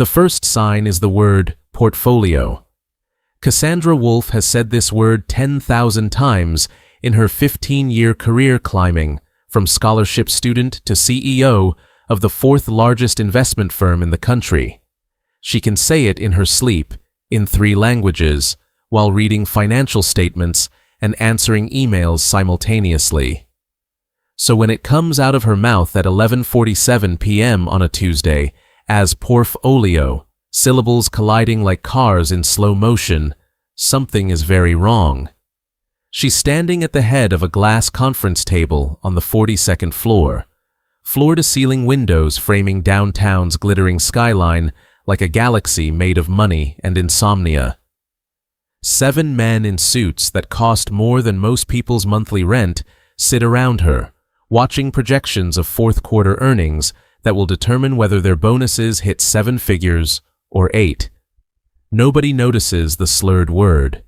The first sign is the word portfolio. Cassandra Wolf has said this word 10,000 times in her 15-year career climbing from scholarship student to CEO of the fourth largest investment firm in the country. She can say it in her sleep, in 3 languages, while reading financial statements and answering emails simultaneously. So when it comes out of her mouth at 11:47 p.m. on a Tuesday as portfolio, syllables colliding like cars in slow motion, something is very wrong. She's standing at the head of a glass conference table on the 42nd floor, floor-to-ceiling windows framing downtown's glittering skyline like a galaxy made of money and insomnia. 7 men in suits that cost more than most people's monthly rent sit around her, watching projections of fourth-quarter earnings that will determine whether their bonuses hit 7 figures or 8. Nobody notices the slurred word.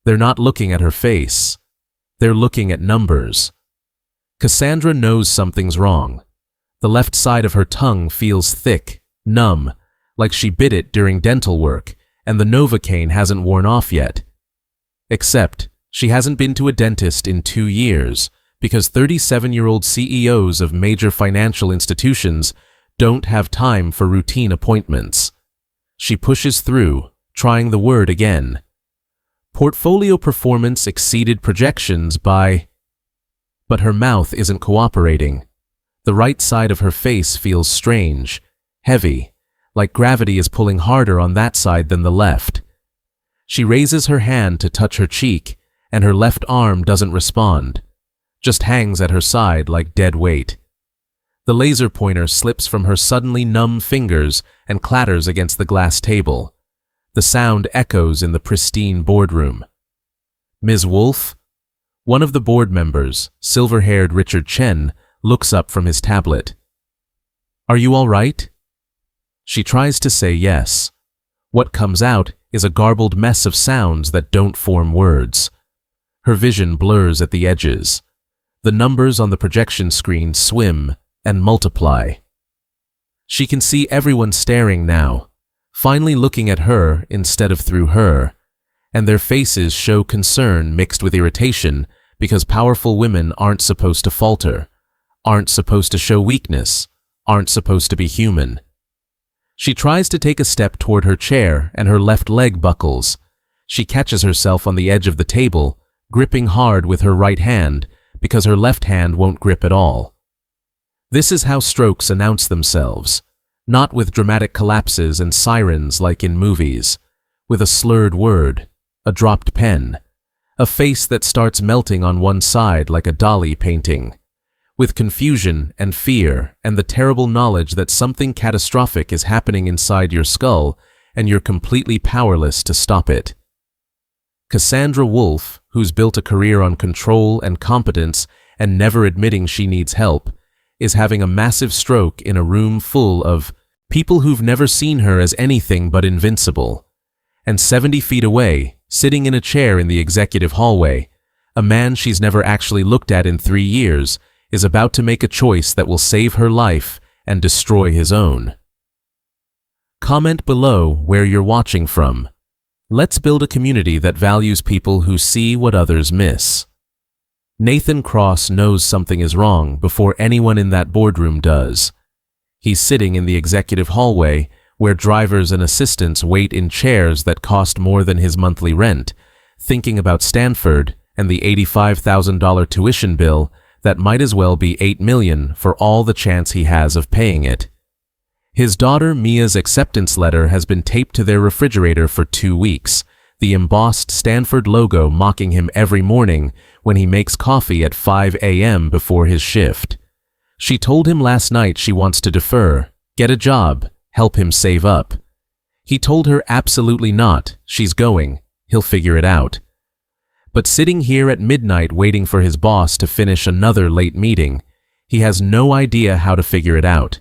They're not looking at her face. They're looking at numbers. Cassandra knows something's wrong. The left side of her tongue feels thick, numb, like she bit it during dental work, and the Novocaine hasn't worn off yet. Except, she hasn't been to a dentist in 2 years, because 37-year-old CEOs of major financial institutions don't have time for routine appointments. She pushes through, trying the word again. Portfolio performance exceeded projections by... But her mouth isn't cooperating. The right side of her face feels strange, heavy, like gravity is pulling harder on that side than the left. She raises her hand to touch her cheek, and her left arm doesn't respond, just hangs at her side like dead weight. The laser pointer slips from her suddenly numb fingers and clatters against the glass table. The sound echoes in the pristine boardroom. Ms. Wolf? One of the board members, silver-haired Richard Chen, looks up from his tablet. Are you all right? She tries to say yes. What comes out is a garbled mess of sounds that don't form words. Her vision blurs at the edges. The numbers on the projection screen swim and multiply. She can see everyone staring now, finally looking at her instead of through her, and their faces show concern mixed with irritation because powerful women aren't supposed to falter, aren't supposed to show weakness, aren't supposed to be human. She tries to take a step toward her chair and her left leg buckles. She catches herself on the edge of the table, gripping hard with her right hand because her left hand won't grip at all. This is how strokes announce themselves, not with dramatic collapses and sirens like in movies, with a slurred word, a dropped pen, a face that starts melting on one side like a Dali painting, with confusion and fear and the terrible knowledge that something catastrophic is happening inside your skull and you're completely powerless to stop it. Cassandra Wolf, who's built a career on control and competence and never admitting she needs help, is having a massive stroke in a room full of people who've never seen her as anything but invincible. And 70 feet away, sitting in a chair in the executive hallway, a man she's never actually looked at in 3 years is about to make a choice that will save her life and destroy his own. Comment below where you're watching from. Let's build a community that values people who see what others miss. Nathan Cross knows something is wrong before anyone in that boardroom does. He's sitting in the executive hallway where drivers and assistants wait in chairs that cost more than his monthly rent, thinking about Stanford and the $85,000 tuition bill that might as well be $8 million for all the chance he has of paying it. His daughter Mia's acceptance letter has been taped to their refrigerator for 2 weeks, the embossed Stanford logo mocking him every morning when he makes coffee at 5 a.m. before his shift. She told him last night she wants to defer, get a job, help him save up. He told her absolutely not, she's going, he'll figure it out. But sitting here at midnight waiting for his boss to finish another late meeting, he has no idea how to figure it out.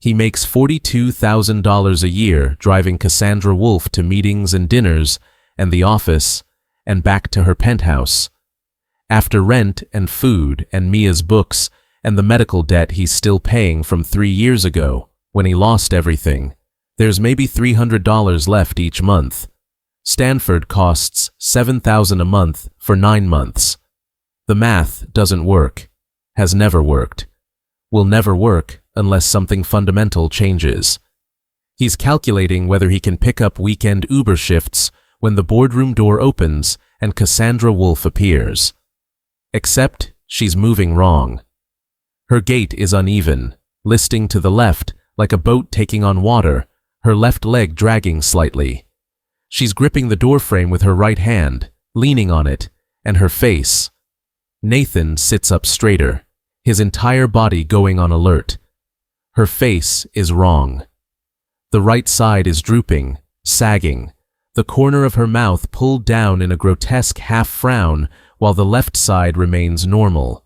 He makes $42,000 a year driving Cassandra Wolf to meetings and dinners and the office and back to her penthouse. After rent and food and Mia's books and the medical debt he's still paying from 3 years ago when he lost everything, There's maybe $300 left each month. Stanford costs $7,000 a month for 9 months. The math doesn't work, has never worked, will never work unless something fundamental changes. He's calculating whether he can pick up weekend Uber shifts when the boardroom door opens and Cassandra Wolf appears. Except she's moving wrong. Her gait is uneven, listing to the left like a boat taking on water, her left leg dragging slightly. She's gripping the doorframe with her right hand, leaning on it, and her face. Nathan sits up straighter, his entire body going on alert. Her face is wrong. The right side is drooping, sagging, the corner of her mouth pulled down in a grotesque half-frown while the left side remains normal.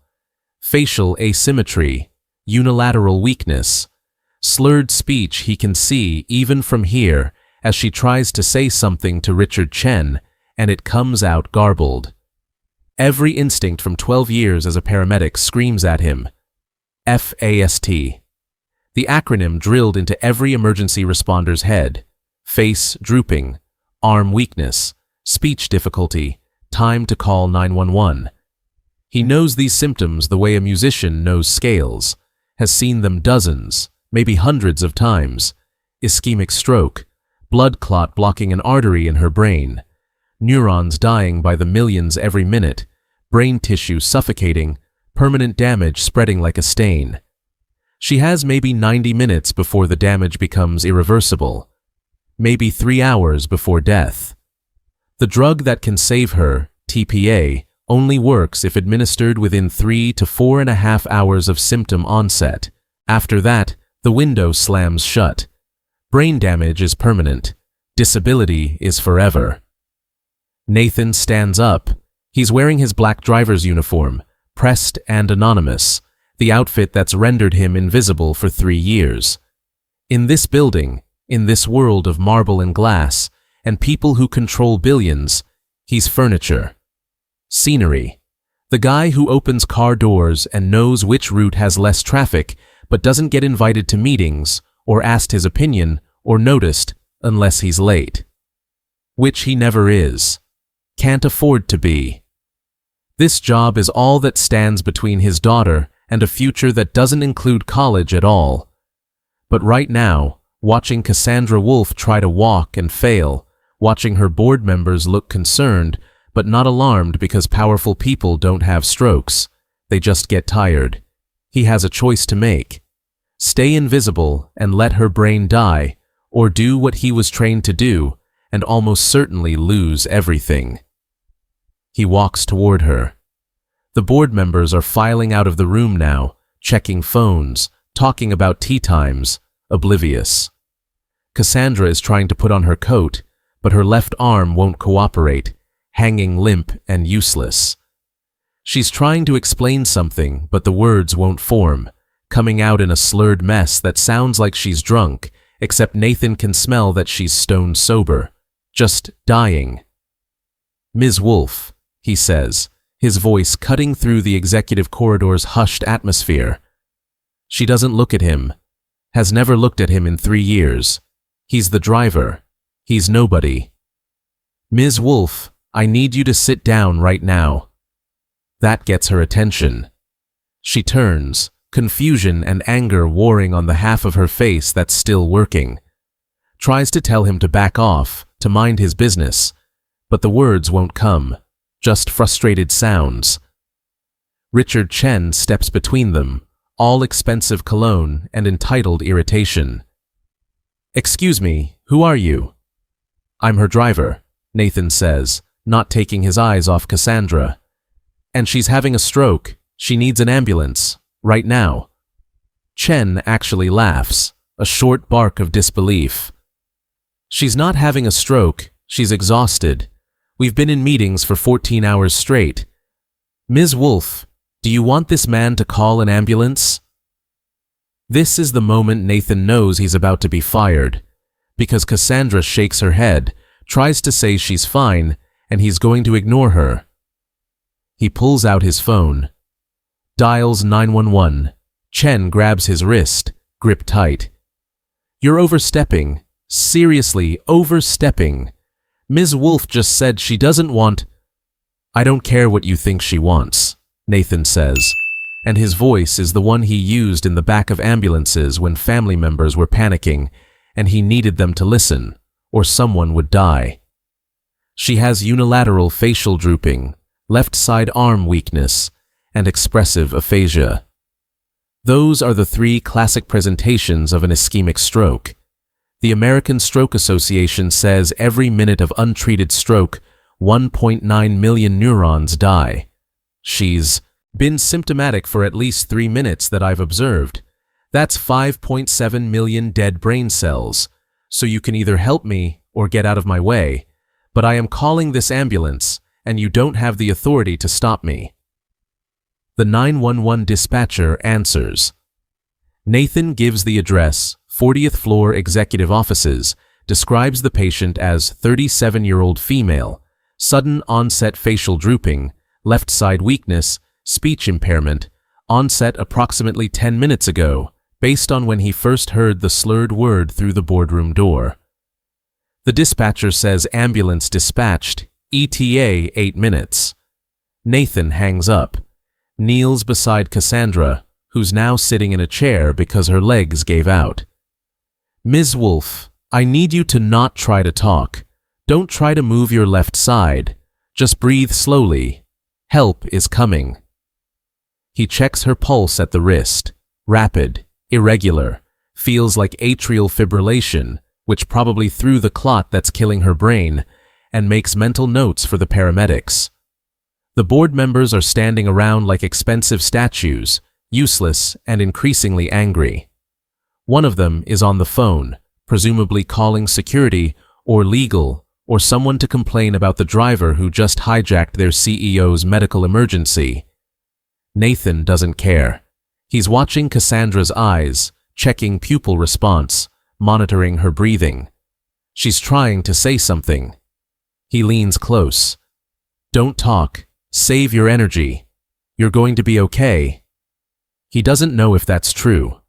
Facial asymmetry, unilateral weakness, slurred speech he can see even from here as she tries to say something to Richard Chen, and it comes out garbled. Every instinct from 12 years as a paramedic screams at him. FAST. The acronym drilled into every emergency responder's head. Face drooping, arm weakness, speech difficulty, time to call 911. He knows these symptoms the way a musician knows scales, has seen them dozens, maybe hundreds of times. Ischemic stroke, blood clot blocking an artery in her brain, neurons dying by the millions every minute, brain tissue suffocating, permanent damage spreading like a stain. She has maybe 90 minutes before the damage becomes irreversible, maybe 3 hours before death. The drug that can save her, TPA, only works if administered within 3 to 4.5 hours of symptom onset. After that, the window slams shut. Brain damage is permanent. Disability is forever. Nathan stands up. He's wearing his black driver's uniform, pressed and anonymous, the outfit that's rendered him invisible for 3 years. In this building, in this world of marble and glass, and people who control billions, he's furniture. Scenery. The guy who opens car doors and knows which route has less traffic, but doesn't get invited to meetings, or asked his opinion, or noticed, unless he's late. Which he never is. Can't afford to be. This job is all that stands between his daughter and a future that doesn't include college at all. But right now, watching Cassandra Wolf try to walk and fail, watching her board members look concerned, but not alarmed because powerful people don't have strokes, they just get tired. He has a choice to make. Stay invisible and let her brain die, or do what he was trained to do and almost certainly lose everything. He walks toward her. The board members are filing out of the room now, checking phones, talking about tea times, oblivious. Cassandra is trying to put on her coat, but her left arm won't cooperate, hanging limp and useless. She's trying to explain something, but the words won't form, coming out in a slurred mess that sounds like she's drunk, except Nathan can smell that she's stone sober, just dying. "Ms. Wolf," he says, his voice cutting through the executive corridor's hushed atmosphere. She doesn't look at him, has never looked at him in 3 years. He's the driver. He's nobody. "Ms. Wolf, I need you to sit down right now." That gets her attention. She turns, confusion and anger warring on the half of her face that's still working. Tries to tell him to back off, to mind his business, but the words won't come, just frustrated sounds. Richard Chen steps between them, all expensive cologne and entitled irritation. "Excuse me, who are you?" "I'm her driver," Nathan says, not taking his eyes off Cassandra. "And she's having a stroke. She needs an ambulance. Right now." Chen actually laughs, a short bark of disbelief. "She's not having a stroke. She's exhausted. We've been in meetings for 14 hours straight. Ms. Wolf, do you want this man to call an ambulance?" This is the moment Nathan knows he's about to be fired, because Cassandra shakes her head, tries to say she's fine, and he's going to ignore her. He pulls out his phone. Dials 911. Chen grabs his wrist, grip tight. "You're overstepping. Seriously, overstepping. Ms. Wolf just said she doesn't want— I don't care what you think she wants, Nathan says, and his voice is the one he used in the back of ambulances when family members were panicking and he needed them to listen, or someone would die. She has unilateral facial drooping, left side arm weakness, and expressive aphasia. Those are the three classic presentations of an ischemic stroke. The American Stroke Association says every minute of untreated stroke, 1.9 million neurons die. She's been symptomatic for at least 3 minutes that I've observed. That's 5.7 million dead brain cells. So you can either help me or get out of my way, but I am calling this ambulance, and you don't have the authority to stop me. The 911 dispatcher answers. Nathan gives the address, 40th floor executive offices, describes the patient as 37-year-old female, sudden onset facial drooping, left side weakness, speech impairment, onset approximately 10 minutes ago, based on when he first heard the slurred word through the boardroom door. The dispatcher says ambulance dispatched, ETA 8 minutes. Nathan hangs up, kneels beside Cassandra, who's now sitting in a chair because her legs gave out. Ms. Wolf, I need you to not try to talk. Don't try to move your left side. Just breathe slowly. Help is coming. He checks her pulse at the wrist. Rapid, irregular, feels like atrial fibrillation, which probably threw the clot that's killing her brain, and makes mental notes for the paramedics. The board members are standing around like expensive statues, useless and increasingly angry. One of them is on the phone, presumably calling security or legal or someone to complain about the driver who just hijacked their CEO's medical emergency. Nathan doesn't care. He's watching Cassandra's eyes, checking pupil response, monitoring her breathing. She's trying to say something. He leans close. Don't talk. Save your energy. You're going to be okay. He doesn't know if that's true.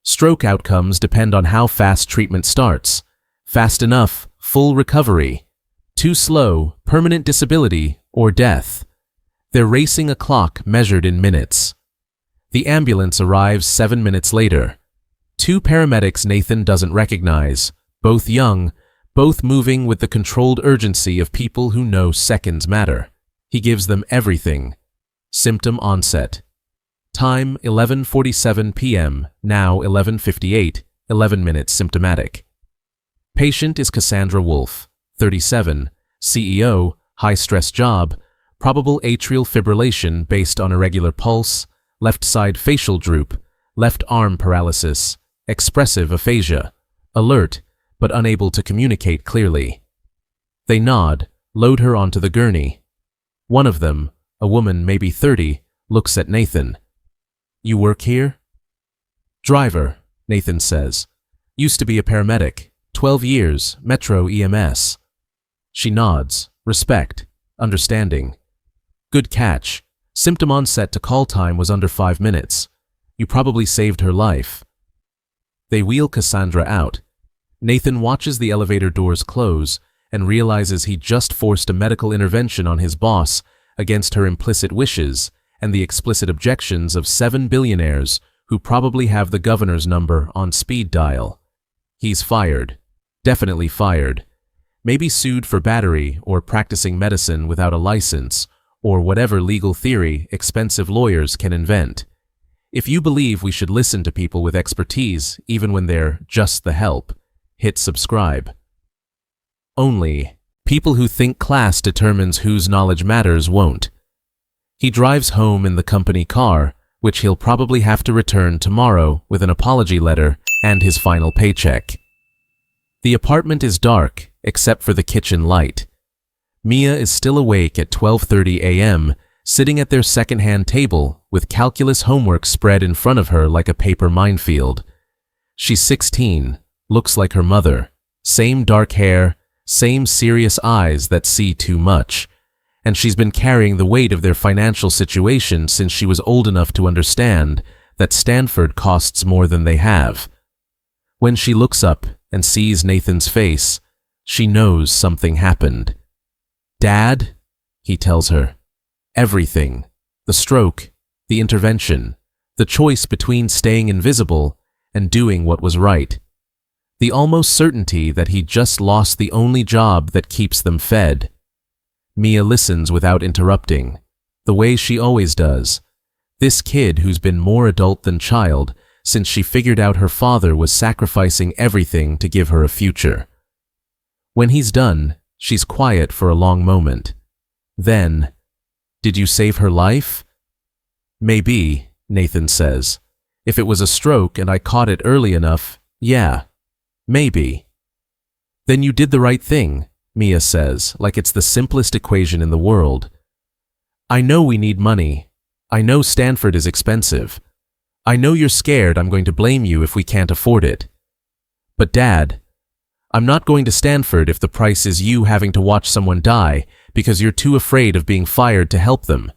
Stroke outcomes depend on how fast treatment starts. Fast enough, full recovery. Too slow, permanent disability, or death. They're racing a clock measured in minutes. The ambulance arrives 7 minutes later. 2 paramedics Nathan doesn't recognize, both young, both moving with the controlled urgency of people who know seconds matter. He gives them everything. Symptom onset. Time 11:47 p.m., now 11:58, 11 minutes symptomatic. Patient is Cassandra Wolf, 37, CEO, high-stress job, probable atrial fibrillation based on irregular pulse, left side facial droop, left arm paralysis, expressive aphasia, alert but unable to communicate clearly. They nod, load her onto the gurney. One of them, a woman maybe 30, looks at Nathan. You work here? Driver, Nathan says. Used to be a paramedic. 12 years, Metro EMS. She nods, respect, understanding. Good catch. Symptom onset to call time was under 5 minutes. You probably saved her life. They wheel Cassandra out. Nathan watches the elevator doors close and realizes he just forced a medical intervention on his boss against her implicit wishes and the explicit objections of 7 billionaires who probably have the governor's number on speed dial. He's fired. Definitely fired. Maybe sued for battery or practicing medicine without a license, or whatever legal theory expensive lawyers can invent. If you believe we should listen to people with expertise even when they're just the help, hit subscribe. Only, people who think class determines whose knowledge matters won't. He drives home in the company car, which he'll probably have to return tomorrow with an apology letter and his final paycheck. The apartment is dark, except for the kitchen light. Mia is still awake at 12:30 a.m., sitting at their second-hand table with calculus homework spread in front of her like a paper minefield. She's 16, looks like her mother, same dark hair, same serious eyes that see too much, and she's been carrying the weight of their financial situation since she was old enough to understand that Stanford costs more than they have. When she looks up, and sees Nathan's face, she knows something happened. "Dad," he tells her. Everything. The stroke, the intervention, the choice between staying invisible and doing what was right. The almost certainty that he just lost the only job that keeps them fed. Mia listens without interrupting, the way she always does. This kid who's been more adult than child since she figured out her father was sacrificing everything to give her a future. When he's done, she's quiet for a long moment. Then, "Did you save her life?" "Maybe," Nathan says. "If it was a stroke and I caught it early enough, yeah, maybe." "Then you did the right thing," Mia says, like it's the simplest equation in the world. "I know we need money. I know Stanford is expensive. I know you're scared I'm going to blame you if we can't afford it. But Dad, I'm not going to Stanford if the price is you having to watch someone die because you're too afraid of being fired to help them.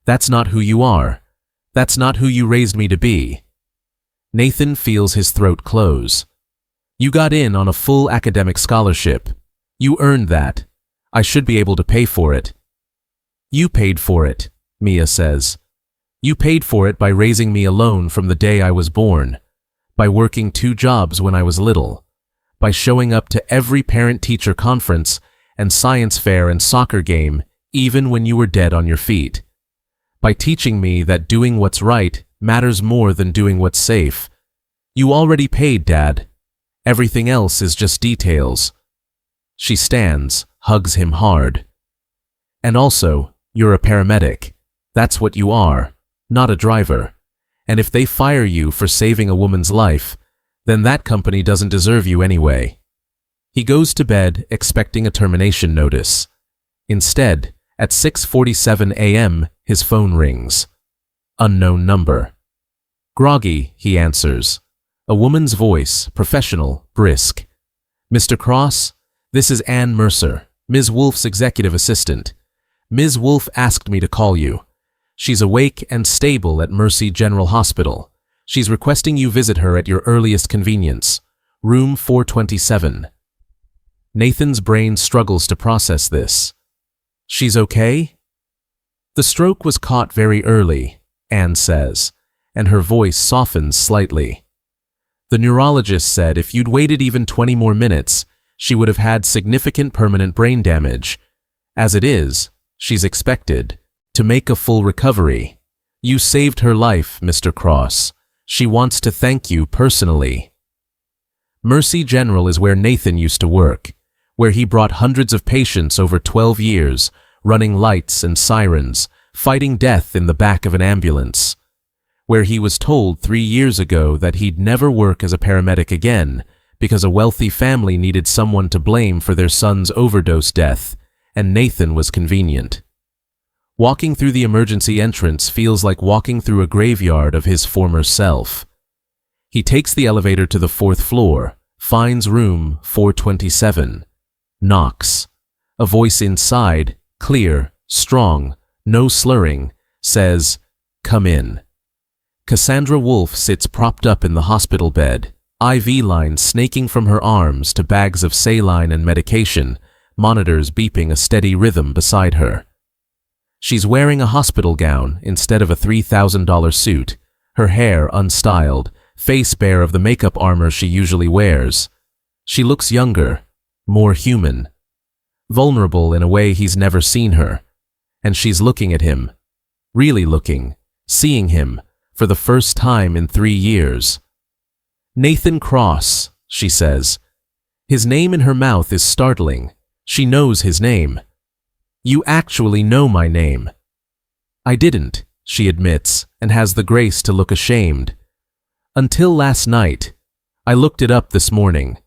That's not who you are. That's not who you raised me to be." Nathan feels his throat close. "You got in on a full academic scholarship. You earned that. I should be able to pay for it." "You paid for it," Mia says. "You paid for it by raising me alone from the day I was born, by working 2 jobs when I was little, by showing up to every parent-teacher conference and science fair and soccer game even when you were dead on your feet, by teaching me that doing what's right matters more than doing what's safe. You already paid, Dad. Everything else is just details." She stands, hugs him hard. "And also, you're a paramedic. That's what you are. Not a driver. And if they fire you for saving a woman's life, then that company doesn't deserve you anyway." He goes to bed expecting a termination notice. Instead, at 6:47 a.m., his phone rings. Unknown number. Groggy, he answers. A woman's voice, professional, brisk. "Mr. Cross, this is Ann Mercer, Ms. Wolf's executive assistant. Ms. Wolf asked me to call you. She's awake and stable at Mercy General Hospital. She's requesting you visit her at your earliest convenience. Room 427. Nathan's brain struggles to process this. "She's okay?" "The stroke was caught very early," Anne says, and her voice softens slightly. "The neurologist said if you'd waited even 20 more minutes, she would have had significant permanent brain damage. As it is, she's expected to make a full recovery. You saved her life, Mr. Cross. She wants to thank you personally." Mercy General is where Nathan used to work, where he brought hundreds of patients over 12 years, running lights and sirens, fighting death in the back of an ambulance. Where he was told 3 years ago that he'd never work as a paramedic again because a wealthy family needed someone to blame for their son's overdose death, and Nathan was convenient. Walking through the emergency entrance feels like walking through a graveyard of his former self. He takes the elevator to the 4th floor, finds room 427, knocks. A voice inside, clear, strong, no slurring, says, "Come in." Cassandra Wolf sits propped up in the hospital bed, IV lines snaking from her arms to bags of saline and medication, monitors beeping a steady rhythm beside her. She's wearing a hospital gown instead of a $3,000 suit, her hair unstyled, face bare of the makeup armor she usually wears. She looks younger, more human, vulnerable in a way he's never seen her, and she's looking at him, really looking, seeing him, for the first time in 3 years. "Nathan Cross," she says. His name in her mouth is startling. She knows his name. "You actually know my name." "I didn't," she admits, and has the grace to look ashamed. "Until last night. I looked it up this morning.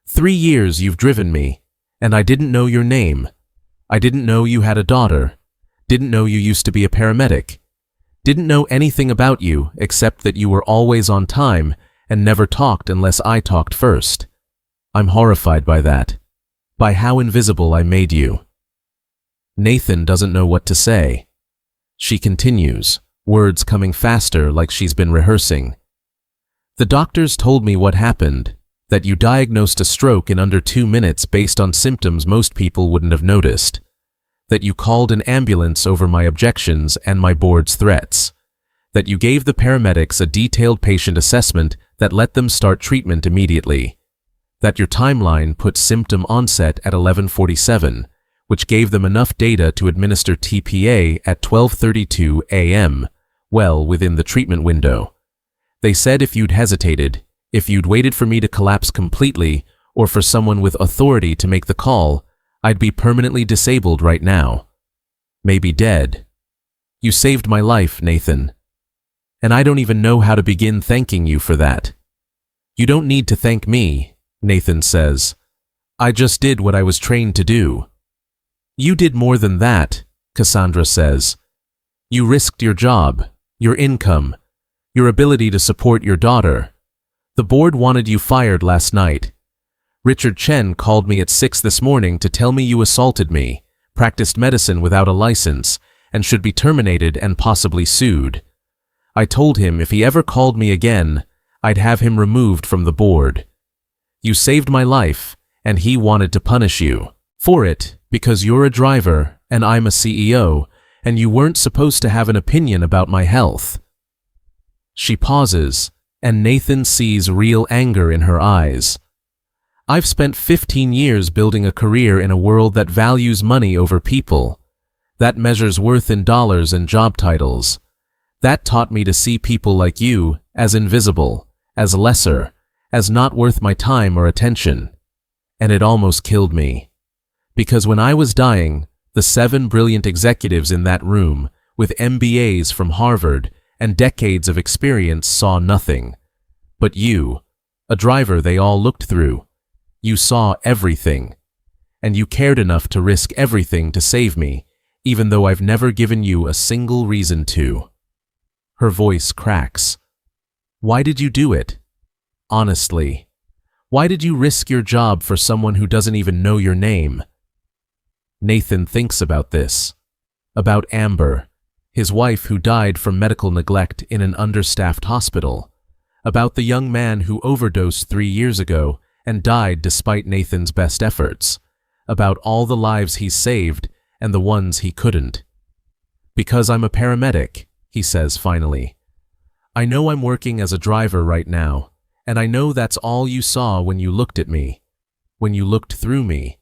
3 years you've driven me, and I didn't know your name. I didn't know you had a daughter. Didn't know you used to be a paramedic. Didn't know anything about you except that you were always on time and never talked unless I talked first. I'm horrified by that, by how invisible I made you." Nathan doesn't know what to say. She continues, words coming faster like she's been rehearsing. "The doctors told me what happened. That you diagnosed a stroke in under 2 minutes based on symptoms most people wouldn't have noticed. That you called an ambulance over my objections and my board's threats. That you gave the paramedics a detailed patient assessment that let them start treatment immediately. That your timeline put symptom onset at 11:47, which gave them enough data to administer TPA at 12:32 a.m., well within the treatment window. They said if you'd hesitated, if you'd waited for me to collapse completely or for someone with authority to make the call, I'd be permanently disabled right now. Maybe dead. You saved my life, Nathan. And I don't even know how to begin thanking you for that. You don't need to thank me, Nathan says. I just did what I was trained to do. You did more than that, Cassandra says. You risked your job, your income, your ability to support your daughter. The board wanted you fired last night. Richard Chen called me at 6 this morning to tell me you assaulted me, practiced medicine without a license, and should be terminated and possibly sued. I told him if he ever called me again, I'd have him removed from the board. You saved my life, and he wanted to punish you for it because you're a driver and I'm a CEO, and you weren't supposed to have an opinion about my health. She pauses, and Nathan sees real anger in her eyes. I've spent 15 years building a career in a world that values money over people, that measures worth in dollars and job titles. That taught me to see people like you as invisible, as lesser, as not worth my time or attention. And it almost killed me. Because when I was dying, the 7 brilliant executives in that room, with MBAs from Harvard and decades of experience, saw nothing. But you, a driver they all looked through, you saw everything. And you cared enough to risk everything to save me, even though I've never given you a single reason to. Her voice cracks. Why did you do it? Honestly. Why did you risk your job for someone who doesn't even know your name? Nathan thinks about this. About Amber, his wife who died from medical neglect in an understaffed hospital. About the young man who overdosed 3 years ago and died despite Nathan's best efforts. About all the lives he's saved and the ones he couldn't. Because I'm a paramedic, he says finally. I know I'm working as a driver right now, and I know that's all you saw when you looked at me, when you looked through me.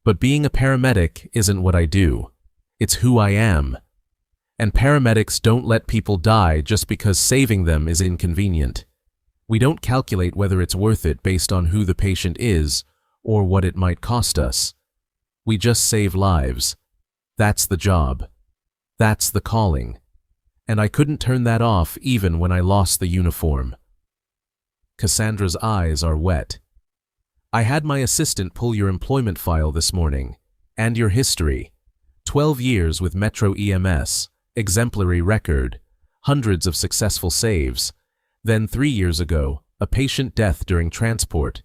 But being a paramedic isn't what I do. It's who I am. And paramedics don't let people die just because saving them is inconvenient. We don't calculate whether it's worth it based on who the patient is or what it might cost us. We just save lives. That's the job. That's the calling. And I couldn't turn that off even when I lost the uniform. Cassandra's eyes are wet. I had my assistant pull your employment file this morning, and your history. 12 years with Metro EMS, exemplary record, hundreds of successful saves. Then 3 years ago, a patient death during transport,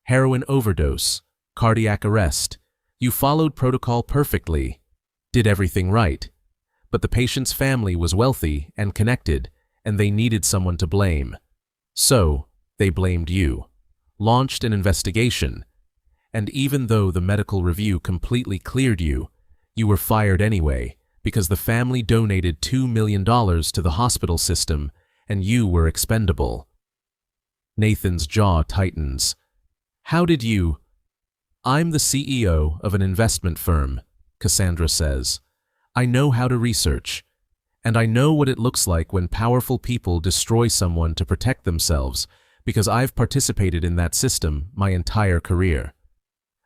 heroin overdose, cardiac arrest. You followed protocol perfectly, did everything right. But the patient's family was wealthy and connected, and they needed someone to blame. So, they blamed you, launched an investigation, and even though the medical review completely cleared you, you were fired anyway because the family donated $2 million to the hospital system and you were expendable. Nathan's jaw tightens. How did you? I'm the CEO of an investment firm, Cassandra says. I know how to research, and I know what it looks like when powerful people destroy someone to protect themselves because I've participated in that system my entire career.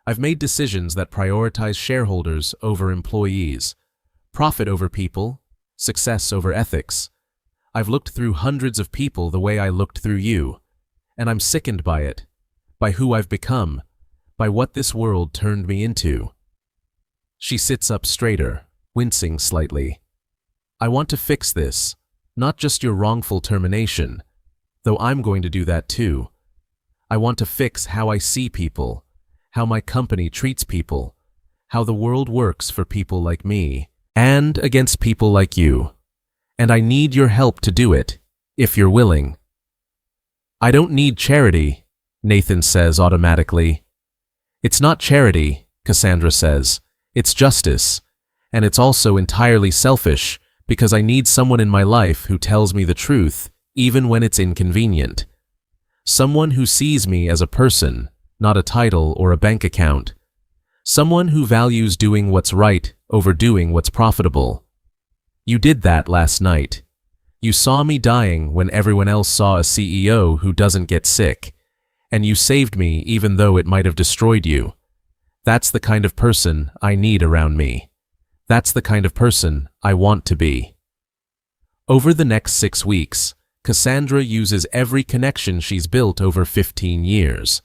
I've made decisions that prioritize shareholders over employees, profit over people, success over ethics. I've looked through hundreds of people the way I looked through you, and I'm sickened by it, by who I've become, by what this world turned me into. She sits up straighter, wincing slightly. I want to fix this, not just your wrongful termination, though I'm going to do that too. I want to fix how I see people, how my company treats people, how the world works for people like me, and against people like you. And I need your help to do it, if you're willing. I don't need charity, Nathan says automatically. It's not charity, Cassandra says. It's justice. And it's also entirely selfish, because I need someone in my life who tells me the truth, even when it's inconvenient. Someone who sees me as a person, not a title or a bank account. Someone who values doing what's right over doing what's profitable. You did that last night. You saw me dying when everyone else saw a CEO who doesn't get sick, and you saved me even though it might have destroyed you. That's the kind of person I need around me. That's the kind of person I want to be. Over the next 6 weeks, Cassandra uses every connection she's built over 15 years.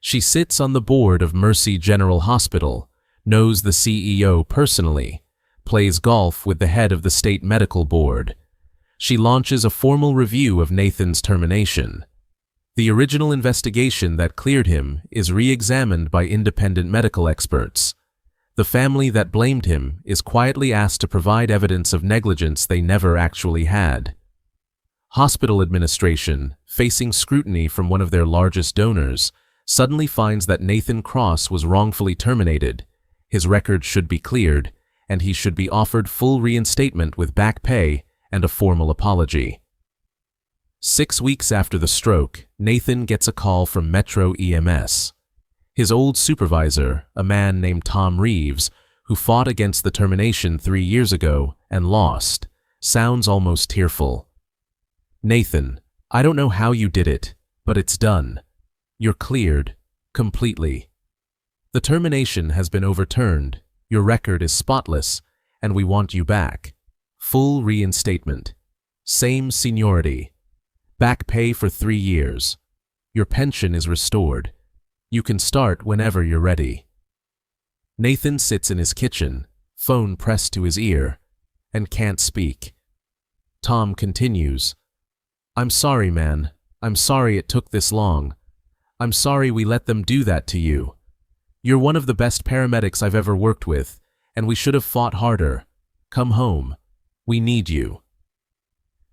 She sits on the board of Mercy General Hospital, knows the CEO personally, plays golf with the head of the state medical board. She launches a formal review of Nathan's termination. The original investigation that cleared him is re-examined by independent medical experts. The family that blamed him is quietly asked to provide evidence of negligence they never actually had. Hospital administration, facing scrutiny from one of their largest donors, suddenly finds that Nathan Cross was wrongfully terminated. His record should be cleared, and he should be offered full reinstatement with back pay and a formal apology. 6 weeks after the stroke, Nathan gets a call from Metro EMS. His old supervisor, a man named Tom Reeves, who fought against the termination 3 years ago and lost, sounds almost tearful. Nathan, I don't know how you did it, but it's done. You're cleared, completely. The termination has been overturned, your record is spotless, and we want you back. Full reinstatement. Same seniority. Back pay for 3 years. Your pension is restored. You can start whenever you're ready. Nathan sits in his kitchen, phone pressed to his ear, and can't speak. Tom continues, I'm sorry, man. I'm sorry it took this long. I'm sorry we let them do that to you. You're one of the best paramedics I've ever worked with, and we should have fought harder. Come home. We need you.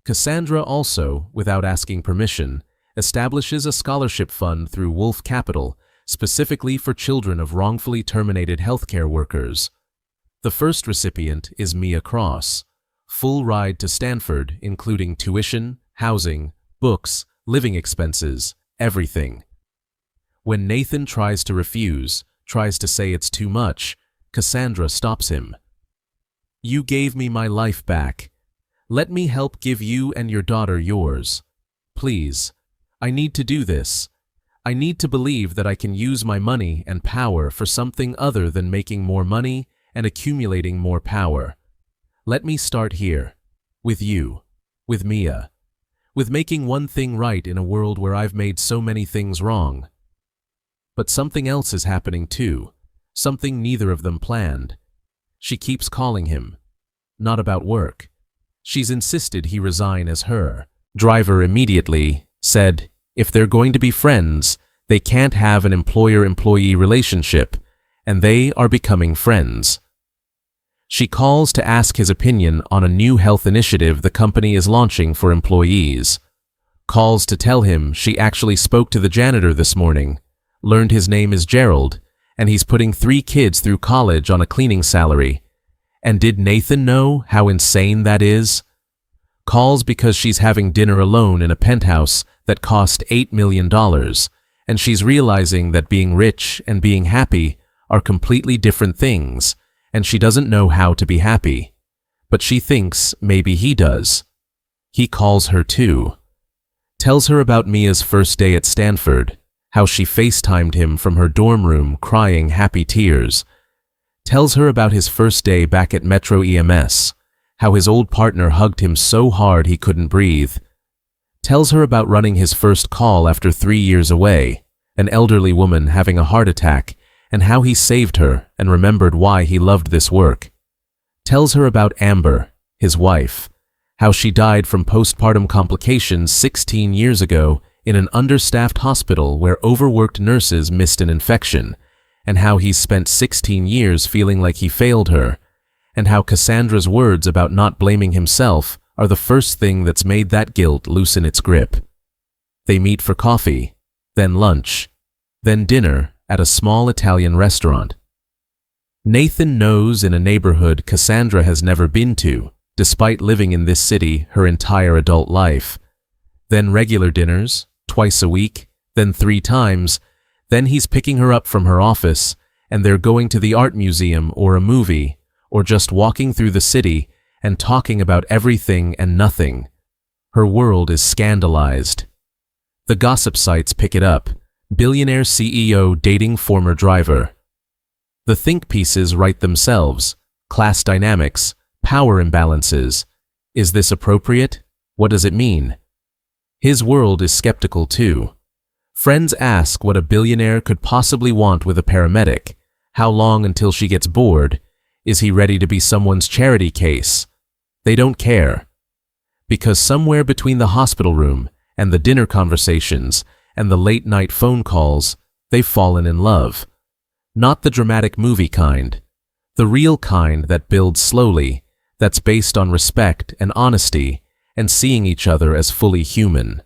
Cassandra also, without asking permission, establishes a scholarship fund through Wolf Capital, specifically for children of wrongfully terminated healthcare workers. The first recipient is Mia Cross. Full ride to Stanford, including tuition, housing, books, living expenses, everything. When Nathan tries to refuse, tries to say it's too much, Cassandra stops him. You gave me my life back. Let me help give you and your daughter yours. Please, I need to do this. I need to believe that I can use my money and power for something other than making more money and accumulating more power. Let me start here. With you. With Mia. With making one thing right in a world where I've made so many things wrong. But something else is happening too. Something neither of them planned. She keeps calling him. Not about work. She's insisted he resign as her. Driver immediately said, if they're going to be friends, they can't have an employer-employee relationship, and they are becoming friends. She calls to ask his opinion on a new health initiative the company is launching for employees. Calls to tell him she actually spoke to the janitor this morning, learned his name is Gerald, and he's putting 3 kids through college on a cleaning salary. And did Nathan know how insane that is? Calls because she's having dinner alone in a penthouse that cost $8 million, and she's realizing that being rich and being happy are completely different things, and she doesn't know how to be happy. But she thinks maybe he does. He calls her too. Tells her about Mia's first day at Stanford, how she FaceTimed him from her dorm room crying happy tears. Tells her about his first day back at Metro EMS, how his old partner hugged him so hard he couldn't breathe. Tells her about running his first call after 3 years away, an elderly woman having a heart attack, and how he saved her and remembered why he loved this work. Tells her about Amber, his wife, how she died from postpartum complications 16 years ago in an understaffed hospital where overworked nurses missed an infection, and how he's spent 16 years feeling like he failed her, and how Cassandra's words about not blaming himself are the first thing that's made that guilt loosen its grip. They meet for coffee, then lunch, then dinner at a small Italian restaurant. Nathan knows in a neighborhood Cassandra has never been to, despite living in this city her entire adult life. Then regular dinners, twice a week, then 3 times, then he's picking her up from her office, and they're going to the art museum or a movie, or just walking through the city and talking about everything and nothing. Her world is scandalized. The gossip sites pick it up. Billionaire CEO dating former driver. The think pieces write themselves. Class dynamics, power imbalances. Is this appropriate? What does it mean? His world is skeptical too. Friends ask what a billionaire could possibly want with a paramedic. How long until she gets bored? Is he ready to be someone's charity case? They don't care. Because somewhere between the hospital room and the dinner conversations and the late-night phone calls, they've fallen in love. Not the dramatic movie kind. The real kind that builds slowly, that's based on respect and honesty and seeing each other as fully human.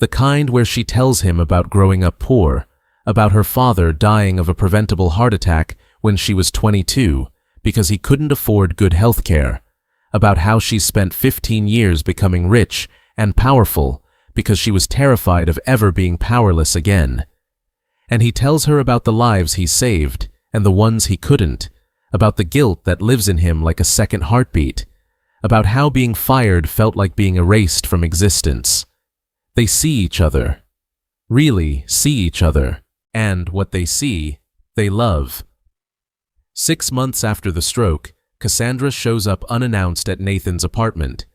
The kind where she tells him about growing up poor, about her father dying of a preventable heart attack when she was 22 because he couldn't afford good health care, about how she spent 15 years becoming rich and powerful because she was terrified of ever being powerless again. And he tells her about the lives he saved and the ones he couldn't, about the guilt that lives in him like a second heartbeat, about how being fired felt like being erased from existence. They see each other, really see each other, and what they see, they love. 6 months after the stroke, Cassandra shows up unannounced at Nathan's apartment.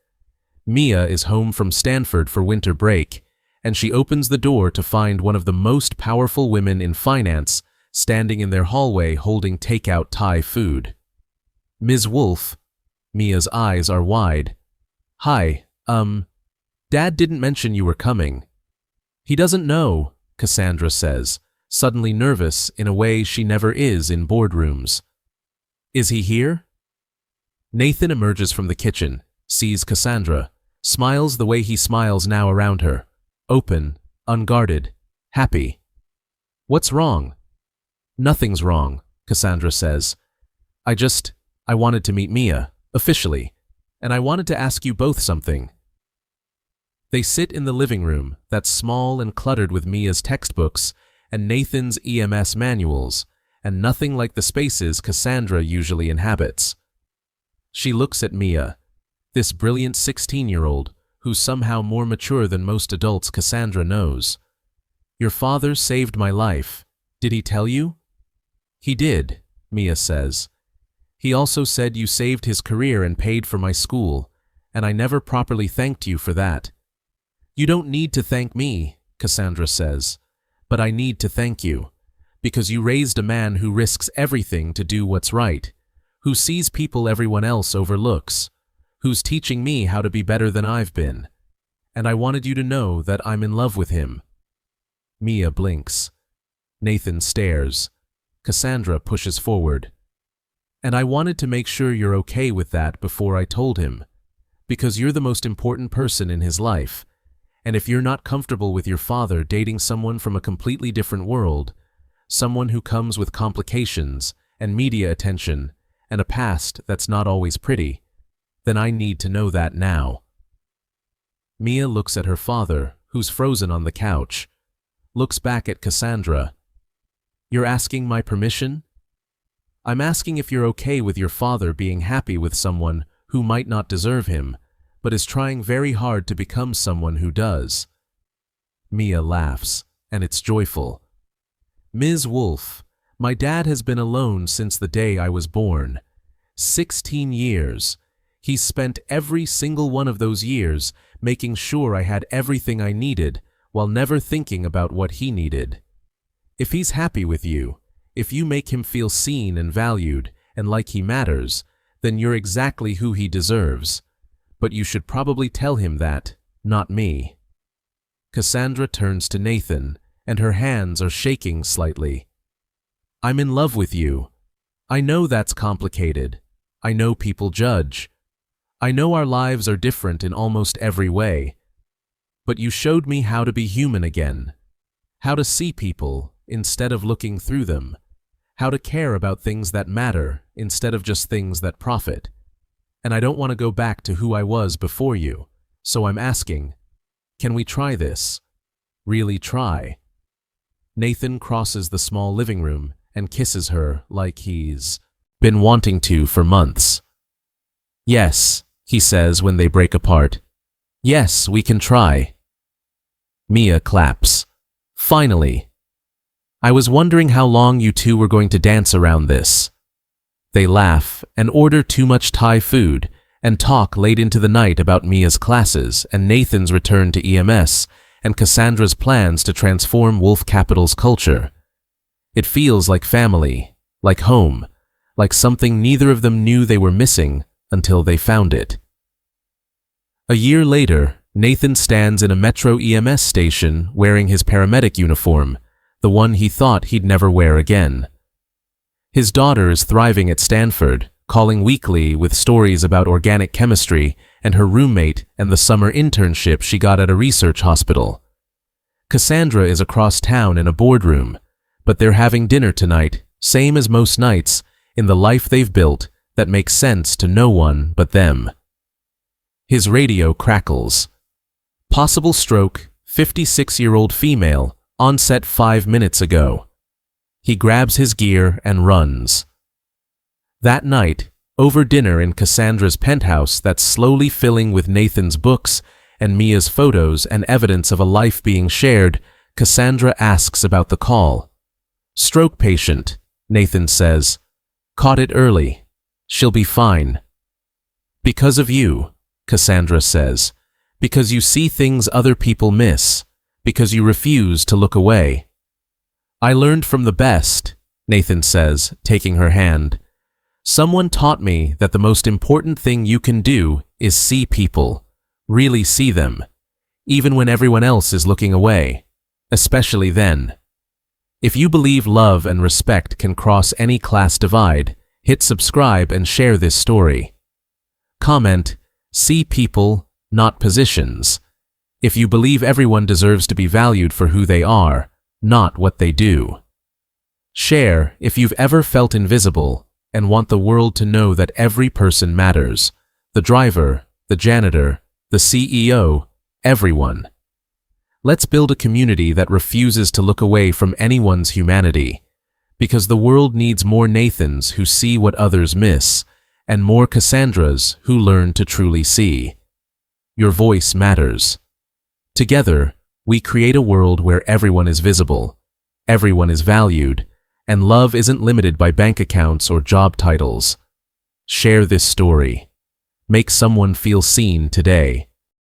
Mia is home from Stanford for winter break, and she opens the door to find one of the most powerful women in finance standing in their hallway holding takeout Thai food. Ms. Wolf. Mia's eyes are wide. Hi, Dad didn't mention you were coming. He doesn't know, Cassandra says, suddenly nervous in a way she never is in boardrooms. Is he here? Nathan emerges from the kitchen, sees Cassandra, smiles the way he smiles now around her, open, unguarded, happy. What's wrong? Nothing's wrong, Cassandra says. I wanted to meet Mia, officially, and I wanted to ask you both something. They sit in the living room that's small and cluttered with Mia's textbooks and Nathan's EMS manuals, and nothing like the spaces Cassandra usually inhabits. She looks at Mia, this brilliant 16-year-old who's somehow more mature than most adults Cassandra knows. Your father saved my life. Did he tell you? He did, Mia says. He also said you saved his career and paid for my school, and I never properly thanked you for that. You don't need to thank me, Cassandra says, but I need to thank you, because you raised a man who risks everything to do what's right, who sees people everyone else overlooks, who's teaching me how to be better than I've been, and I wanted you to know that I'm in love with him. Mia blinks. Nathan stares. Cassandra pushes forward. And I wanted to make sure you're okay with that before I told him, because you're the most important person in his life, and if you're not comfortable with your father dating someone from a completely different world, someone who comes with complications and media attention and a past that's not always pretty, then I need to know that now. Mia looks at her father, who's frozen on the couch, looks back at Cassandra. You're asking my permission? I'm asking if you're okay with your father being happy with someone who might not deserve him, but is trying very hard to become someone who does. Mia laughs, and it's joyful. Ms. Wolf, my dad has been alone since the day I was born. 16 years. He's spent every single one of those years making sure I had everything I needed while never thinking about what he needed. If he's happy with you, if you make him feel seen and valued and like he matters, then you're exactly who he deserves. But you should probably tell him that, not me. Cassandra turns to Nathan, and her hands are shaking slightly. I'm in love with you. I know that's complicated. I know people judge. I know our lives are different in almost every way. But you showed me how to be human again. How to see people instead of looking through them. How to care about things that matter instead of just things that profit. And I don't want to go back to who I was before you, so I'm asking, can we try this? Really try. Nathan crosses the small living room and kisses her like he's been wanting to for months. Yes, he says when they break apart. Yes, we can try. Mia claps. Finally. I was wondering how long you two were going to dance around this. They laugh and order too much Thai food and talk late into the night about Mia's classes and Nathan's return to EMS and Cassandra's plans to transform Wolf Capital's culture. It feels like family, like home, like something neither of them knew they were missing until they found it. A year later, Nathan stands in a Metro EMS station wearing his paramedic uniform, the one he thought he'd never wear again. His daughter is thriving at Stanford, calling weekly with stories about organic chemistry and her roommate and the summer internship she got at a research hospital. Cassandra is across town in a boardroom, but they're having dinner tonight, same as most nights, in the life they've built that makes sense to no one but them. His radio crackles. Possible stroke, 56-year-old female, onset 5 minutes ago. He grabs his gear and runs. That night, over dinner in Cassandra's penthouse that's slowly filling with Nathan's books and Mia's photos and evidence of a life being shared, Cassandra asks about the call. Stroke patient, Nathan says. Caught it early. She'll be fine. Because of you, Cassandra says. Because you see things other people miss. Because you refuse to look away. I learned from the best, Nathan says, taking her hand. Someone taught me that the most important thing you can do is see people, really see them, even when everyone else is looking away, especially then. If you believe love and respect can cross any class divide, hit subscribe and share this story. Comment, see people, not positions. If you believe everyone deserves to be valued for who they are, not what they do. Share if you've ever felt invisible and want the world to know that every person matters. The driver, the janitor, the CEO, everyone. Let's build a community that refuses to look away from anyone's humanity, because the world needs more Nathans who see what others miss, and more Cassandras who learn to truly see. Your voice matters. Together, we create a world where everyone is visible, everyone is valued, and love isn't limited by bank accounts or job titles. Share this story. Make someone feel seen today.